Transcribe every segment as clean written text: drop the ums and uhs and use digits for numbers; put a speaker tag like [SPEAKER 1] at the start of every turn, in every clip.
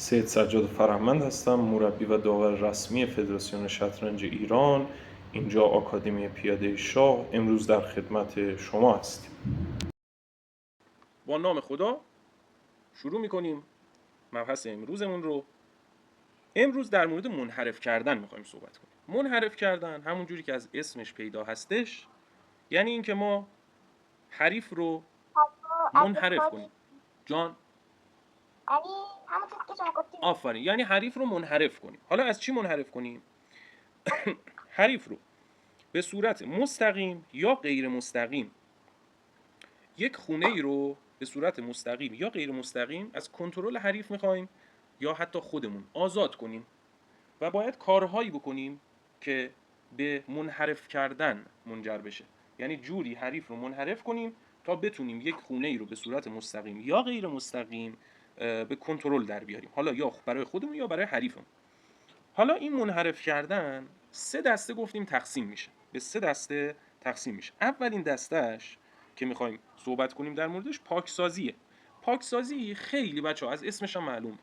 [SPEAKER 1] سید سجاد فرهمند هستم، مربی و داور رسمی فدراسیون شطرنج ایران. اینجا آکادمی پیاده شاه. امروز در خدمت شما هستیم.
[SPEAKER 2] با نام خدا شروع میکنیم مبحث امروزمون رو. امروز در مورد منحرف کردن میخوایم صحبت کنیم. منحرف کردن همون جوری که از اسمش پیدا هستش، یعنی اینکه ما حریف رو منحرف کنیم. جان
[SPEAKER 3] همون چیزی که شما گفتید.
[SPEAKER 2] آفرین، یعنی حریف رو منحرف کنیم. حالا از چی منحرف کنیم؟ حریف رو به صورت مستقیم یا غیر مستقیم، یک خونه ای رو به صورت مستقیم یا غیر مستقیم از کنترل حریف میخوایم یا حتی خودمون آزاد کنیم و باید کارهایی بکنیم که به منحرف کردن منجر بشه. یعنی جوری حریف رو منحرف کنیم تا بتونیم یک خونه ای رو به صورت مستقیم یا غیر مستقیم به کنترل در بیاریم، حالا یا برای خودمون یا برای حریفمون. حالا این منحرف کردن 3 دسته گفتیم تقسیم میشه، به 3 دسته تقسیم میشه. اولین دستهش که میخوایم صحبت کنیم در موردش پاکسازیه. پاکسازی خیلی بچه‌ها از اسمش هم معلومه،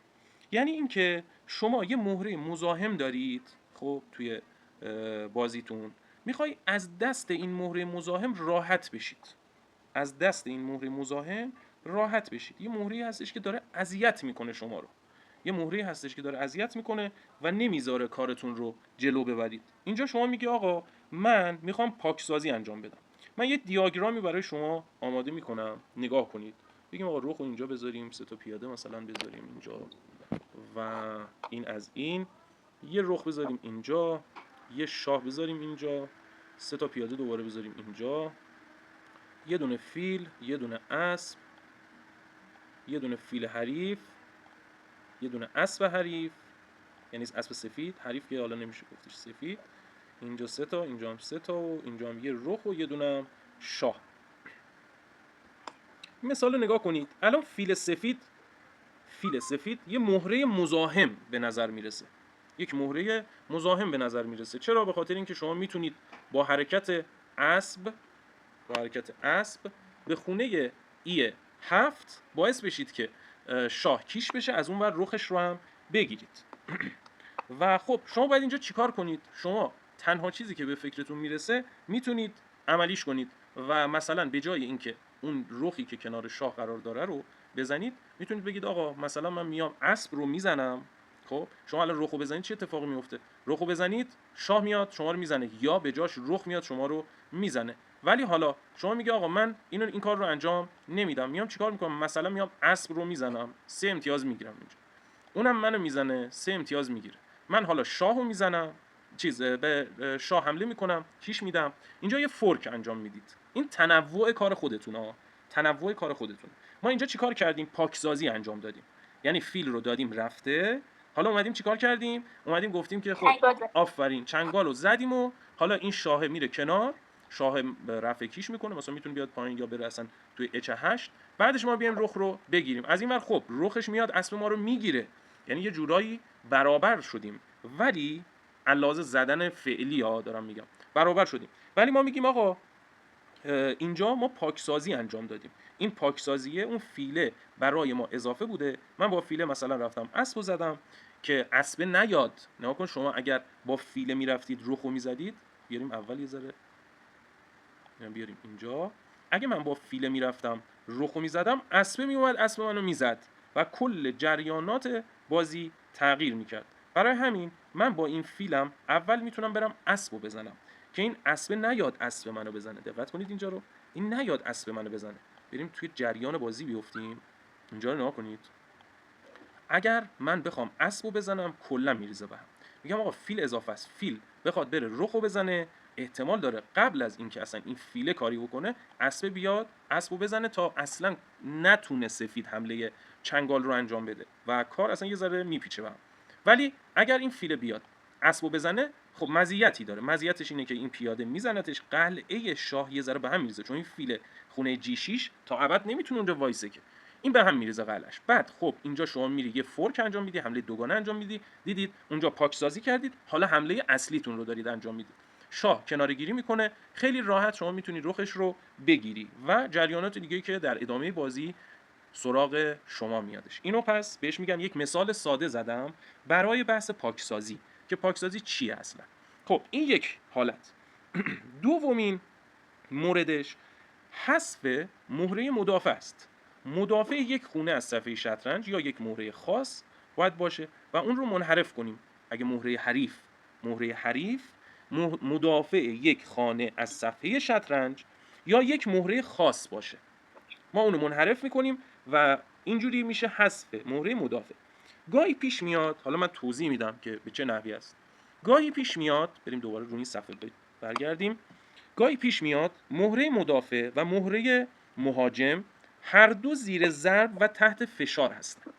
[SPEAKER 2] یعنی اینکه شما یه مهره مزاحم دارید، خب توی بازیتون میخوای از دست این مهره مزاحم راحت بشید. از دست این مهره مزاحم راحت بشید. یه مهره هستش که داره اذیت میکنه شما رو. یه مهره هستش که داره اذیت میکنه و نمیذاره کارتون رو جلو ببرید. اینجا شما میگی آقا من میخوام پاکسازی انجام بدم. من یه دیاگرامی برای شما آماده میکنم، نگاه کنید. بگیم آقا رخو اینجا بذاریم، 3 تا پیاده مثلا بذاریم اینجا و این از این، یه رخ بذاریم اینجا، یه شاه بذاریم اینجا، 3 تا پیاده دوباره بذاریم اینجا، یه دونه فیل، یه دونه اسب، یه دونه فیل حریف، یه دونه اسب حریف، یعنی اسب سفید، حریف که حالا نمیشه گفتش سفید، اینجا 3 تا، اینجا هم 3 تا و اینجا هم یه رخ و یه دونه شاه. مثال رو نگاه کنید. الان فیل سفید یه مهره مزاحم به نظر میرسه. یک مهره مزاحم به نظر میرسه. چرا؟ به خاطر اینکه شما میتونید با حرکت اسب به خونه ای 7 باعث بشید که شاه کیش بشه، از اون ور رخش رو هم بگیرید. و خب شما باید اینجا چیکار کنید؟ شما تنها چیزی که به فکرتون میرسه میتونید عملیش کنید و مثلا به جای اینکه اون رخی که کنار شاه قرار داره رو بزنید، میتونید بگید آقا مثلا من میام اسب رو میزنم. خب شما الان رخو بزنید چه اتفاقی میفته؟ رخو بزنید شاه میاد شما رو میزنه، یا به جاش رخ میاد شما رو میزنه. ولی حالا شما میگه آقا من این کار رو انجام نمیدم، میام چیکار میکنم؟ مثلا میام اسب رو میزنم، 3 امتیاز میگیرم اینجا. اونم منو میزنه، 3 امتیاز میگیره. من حالا شاهو میزنم، به شاه حمله میکنم، کیش میدم. اینجا یه فورک انجام میدید. این تنوع کار خودتونه. تنوع کار خودتونه. ما اینجا چیکار کردیم؟ پاکسازی انجام دادیم. یعنی فیل رو دادیم رفته. حالا اومدیم چیکار کردیم؟ اومدیم گفتیم که خب آفرین چنگال رو زدیم و حالا این شاه میره کنار، شاه رفع کیش میکنه، مثلا میتونه بیاد پایین یا بره اصلا توی اچ 8. بعدش ما بیایم رخ رو بگیریم. از این ور خب رخش میاد اسب ما رو میگیره. یعنی یه جورایی برابر شدیم، ولی علاوه زدن فعلی ها دارم میگم، برابر شدیم. ولی ما میگیم آقا اینجا ما پاکسازی انجام دادیم. این پاکسازیه اون فیله برای ما اضافه بوده. من با فیله مثلا رفتم اسبو زدم که اسب نیاد. نگاه کن شما اگر با فیله میرفتید رخو میزدید، بیاریم اول یه ذره بیاریم اینجا، اگه من با فیله میرفتم رخو میزدم، اسب میومد اسب منو میزد و کل جریانات بازی تغییر میکرد. برای همین من با این فیلم اول میتونم برم اسبو بزنم که این اسب نیاد اسب منو بزنه. دقت کنید اینجا رو، این نیاد اسب منو بزنه. بریم توی جریان بازی بیفتیم. اینجا رو نگاه کنید. اگر من بخوام اسبو بزنم کلا میریزه بهم. میگم آقا فیل اضافه است، فیل بخواد بره رخو بزنه، احتمال داره قبل از اینکه اصلا این فیله کاری بکنه اسب بیاد اسبو بزنه تا اصلا نتونه سفید حمله چنگال رو انجام بده و کار اصلا یه ذره میپیچه بهم. ولی اگر این فیله بیاد اسبو بزنه، خب مزیتی داره. مزیتش اینه که این پیاده میزنتش، قلعه شاه یه ذره به هم میریزه، چون این فیله خونه جی 6 تا ابد نمیتونه اونجا وایسه که این به هم میریزه قلعش. بعد خب اینجا شما میری یه فورک انجام میدی، حمله دوگانه انجام میدی، دیدید اونجا پاکسازی کردید، حالا حمله اصلیتون رو دارید انجام میدید. شاه کناره‌گیری میکنه، خیلی راحت شما میتونی رخش رو بگیری و جریانات دیگه که در ادامه بازی سراغ شما میادش. اینو پس بهش میگن، یک مثال ساده زدم برای بحث پاکسازی که پاکسازی چیه اصلا. خب این یک حالت. دومین موردش حذف مهره مدافع است. مدافع یک خونه از صفحه شطرنج یا یک مهره خاص باید باشه و اون رو منحرف کنیم. اگه مهره حریف مدافع یک خانه از صفحه شطرنج یا یک مهره خاص باشه، ما اون رو منحرف میکنیم و اینجوری میشه حذف مهره مدافع. گاهی پیش میاد، حالا من توضیح میدم که به چه نحوی است. گاهی پیش میاد، بریم دوباره روی صفحه برگردیم. گاهی پیش میاد مهره مدافع و مهره مهاجم هر دو زیر ضرب و تحت فشار هستند.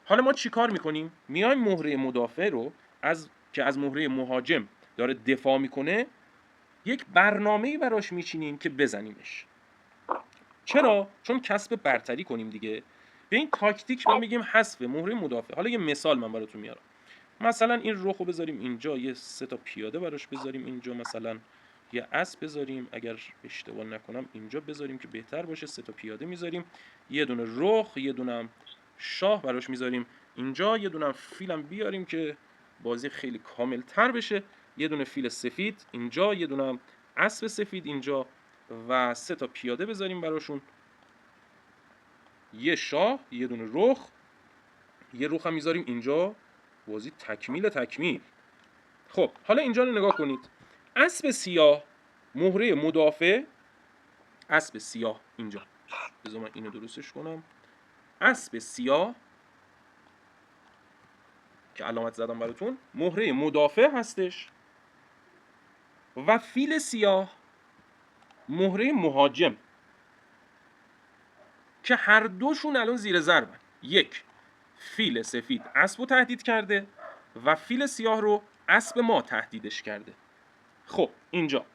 [SPEAKER 2] حالا ما چی کار میکنیم؟ میایم مهره مدافع رو که از مهره مهاجم داره دفاع میکنه یک برنامه‌ای براش میچینیم که بزنیمش. چرا؟ چون کسب برتری کنیم دیگه. به این تاکتیک ما میگیم حذف مهره مدافع. حالا یه مثال من براتون میارم. مثلا این رخو بذاریم اینجا، یه 3 تا پیاده براش بذاریم اینجا، مثلا یه اسب بذاریم، اگر اشتباه نکنم اینجا بذاریم که بهتر باشه. 3 تا پیاده میذاریم، یه دونه رخ، یه دونه شاه براش میذاریم اینجا، یه دونه فیلم بیاریم که بازی خیلی کامل تر بشه، یه دونه فیل سفید اینجا، یه دونه اسب سفید اینجا و 3 تا پیاده بذاریم براشون، یه شاه، یه دونه رخ، یه رخ هم میذاریم اینجا. بازی تکمیل. خب حالا اینجا رو نگاه کنید. اسب سیاه مهره مدافع، اسب سیاه اینجا، بذار من اینو درستش کنم. اسب سیاه که علامت زدم براتون مهره مدافع هستش و فیل سیاه مهره مهاجم که هر دوشون الان زیر ضربن. یک، فیل سفید اسب رو تهدید کرده و فیل سیاه رو اسب ما تهدیدش کرده. خب اینجا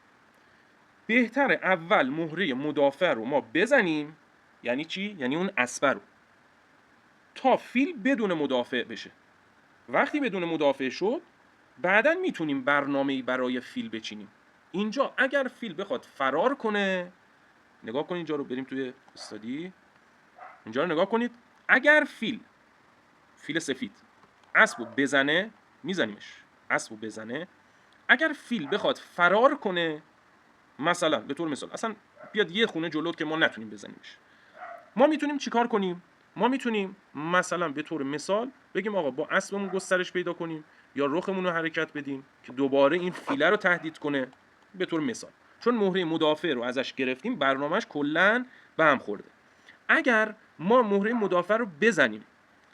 [SPEAKER 2] بهتره اول مهره مدافع رو ما بزنیم. یعنی چی؟ یعنی اون اسب رو، تا فیل بدون مدافع بشه. وقتی بدون مدافع شد بعداً میتونیم برنامه‌ای برای فیل بچینیم. اینجا اگر فیل بخواد فرار کنه، نگاه کنید اینجا رو، بریم توی استادی، اینجا رو نگاه کنید. اگر فیل سفید اسبو بزنه، میزنیمش. اسبو بزنه، اگر فیل بخواد فرار کنه، مثلا به طور مثال اصلا بیاد یه خونه جلوت که ما نتونیم بزنیمش، ما میتونیم چیکار کنیم؟ ما میتونیم مثلا به طور مثال بگیم آقا با اسبمون گسترش پیدا کنیم یا رخمون رو حرکت بدیم که دوباره این فیله رو تهدید کنه. به طور مثال چون مهره مدافع رو ازش گرفتیم، برنامهش کلاً به هم خورده. اگر ما مهره مدافع رو بزنیم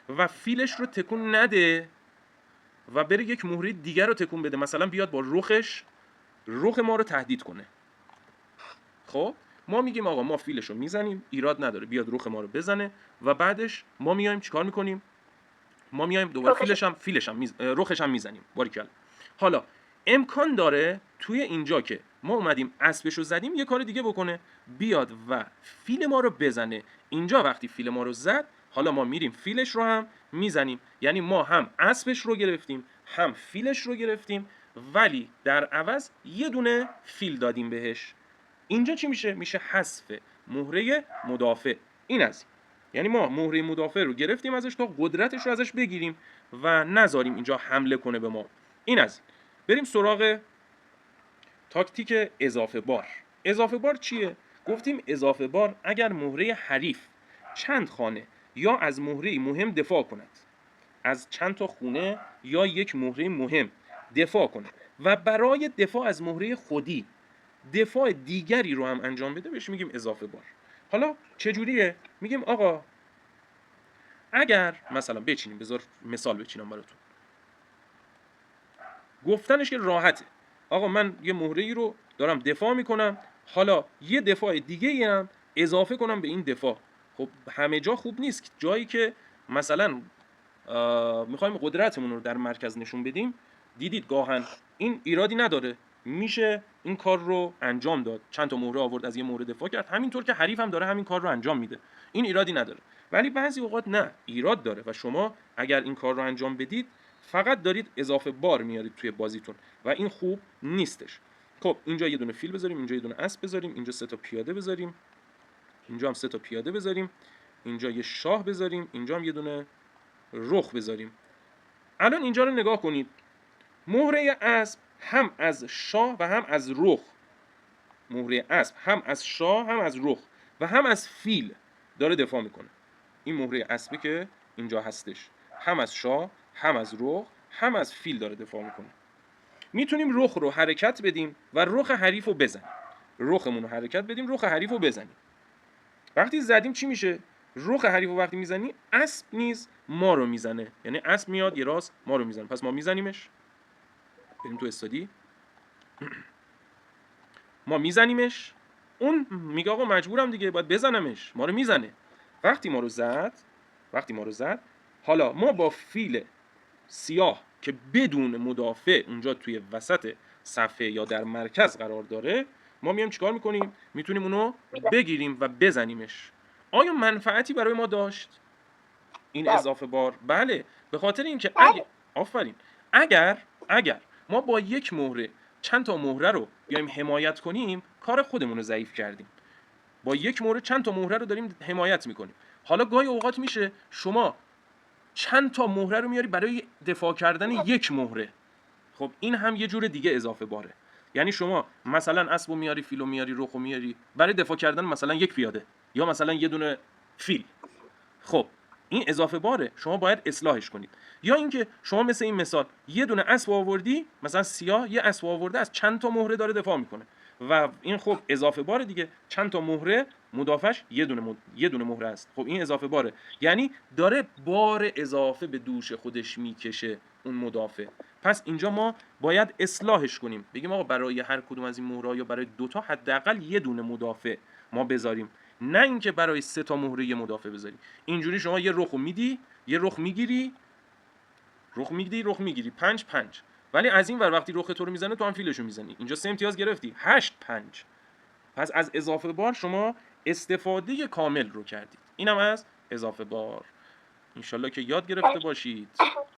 [SPEAKER 2] و فیلش رو تکون نده و بره یک مهره دیگر رو تکون بده، مثلا بیاد با رخ ما رو تهدید کنه، خب ما میگیم آقا ما فیلش رو میزنیم، ایراد نداره، بیاد رخ ما رو بزنه و بعدش ما میایم چیکار میکنیم؟ ما میایم دوباره رخش هم میزنیم. باریکلا. حالا امکان داره توی اینجا که ما اومدیم اسبش رو زدیم یه کار دیگه بکنه، بیاد و فیل ما رو بزنه. اینجا وقتی فیل ما رو زد، حالا ما میریم فیلش رو هم میزنیم. یعنی ما هم اسبش رو گرفتیم هم فیلش رو گرفتیم، ولی در عوض یه دونه فیل دادیم بهش. اینجا چی میشه؟ میشه حذف مهره مدافع. این از این. یعنی ما مهره مدافع رو گرفتیم ازش تا قدرتش رو ازش بگیریم و نذاریم اینجا حمله کنه به ما. این از این. بریم سراغ تاکتیک اضافه بار. اضافه بار چیه؟ گفتیم اضافه بار اگر مهره حریف چند خانه یا از مهره مهم دفاع کند، از چند تا خونه یا یک مهره مهم دفاع کنه و برای دفاع از مهره خودی دفاع دیگری رو هم انجام بده، بهش میگیم اضافه بار. حالا چجوریه؟ میگیم آقا اگر مثلا بچینیم، بذار مثال بچینم براتون، گفتنش که راحته. آقا من یه مهره ای رو دارم دفاع میکنم، حالا یه دفاع دیگه ای هم اضافه کنم به این دفاع. خب همه جا خوب نیست. جایی که مثلا میخوایم قدرتمون رو در مرکز نشون بدیم، دیدید گاهن این ایرادی نداره، میشه این کار رو انجام داد. چند تا مهره آورد، از یه مهره دفاع کرد، همینطور که حریف هم داره همین کار رو انجام میده، این ایرادی نداره. ولی بعضی اوقات نه، ایراد داره و شما اگر این کار رو انجام بدید فقط دارید اضافه بار میارید توی بازیتون و این خوب نیستش. خب اینجا یه دونه فیل بذاریم، اینجا یه دونه اسب بذاریم، اینجا 3 تا پیاده بذاریم، اینجا هم 3 تا پیاده بذاریم اینجا یه شاه بذاریم، اینجا هم یه دونه رخ بذاریم. الان اینجا رو نگاه کنید، مهره اسب هم از شاه و هم از رخ، مهره اسب هم از شاه هم از رخ و هم از فیل داره دفاع میکنه. این مهره اسبی که اینجا هستش هم از شاه هم از رخ هم از فیل داره دفاع میکنه. میتونیم رخ رو حرکت بدیم و رخ حریف رو بزنیم. رخمون رو حرکت بدیم، رخ حریف رو بزنیم. وقتی زدیم چی میشه؟ رخ حریف رو وقتی میزنی، اسب نیز ما رو میزنه. یعنی اسب میاد یه راست ما رو میزنه. پس ما میزنیمش. بریم تو استادی. ما میزنیمش. اون میگه آقا مجبورم دیگه، باید بزنمش. ما رو میزنه. وقتی ما رو زد، حالا ما با فیل سیاه که بدون مدافع اونجا توی وسط صفحه یا در مرکز قرار داره، ما میایم چیکار میکنیم؟ میتونیم اونو بگیریم و بزنیمش. آیا منفعتی برای ما داشت این اضافه بار؟ بله، به خاطر اینکه آفرین، اگر ما با یک مهره چند تا مهره رو بیایم حمایت کنیم، کار خودمون رو ضعیف کردیم. با یک مهره چند تا مهره رو داریم حمایت میکنیم. حالا گاهی اوقات میشه شما چند تا مهره رو میاری برای دفاع کردن یک مهره. خب این هم یه جور دیگه اضافه باره. یعنی شما مثلا اسبو میاری، فیلو میاری، رخو میاری برای دفاع کردن مثلا یک پیاده یا مثلا یه دونه فیل. خب این اضافه باره، شما باید اصلاحش کنید. یا اینکه شما مثل این مثال یه دونه اسب آوردی، مثلا سیاه یه اسب آورده از چند تا مهره داره دفاع میکنه و این خب اضافه باره دیگه، چند تا مهره مدافعش یه دونه مهره است. خب این اضافه باره، یعنی داره بار اضافه به دوش خودش میکشه اون مدافع. پس اینجا ما باید اصلاحش کنیم، بگیم آقا برای هر کدوم از این مهره یا برای دوتا حداقل یه دونه مدافع ما بذاریم، نه اینکه برای سه تا مهره یه مدافع بذاریم. اینجوری شما یه رخو میدی، یه رخ میگیری، رخ میگیری 5-5. ولی از این ور وقتی رخ تو رو میزنه تو هم فیلشو میزنی، اینجا 3 امتیاز گرفتی 8-5. پس از اضافه بار شما استفاده کامل رو کردید. اینم از اضافه بار. انشالله که یاد گرفته باشید.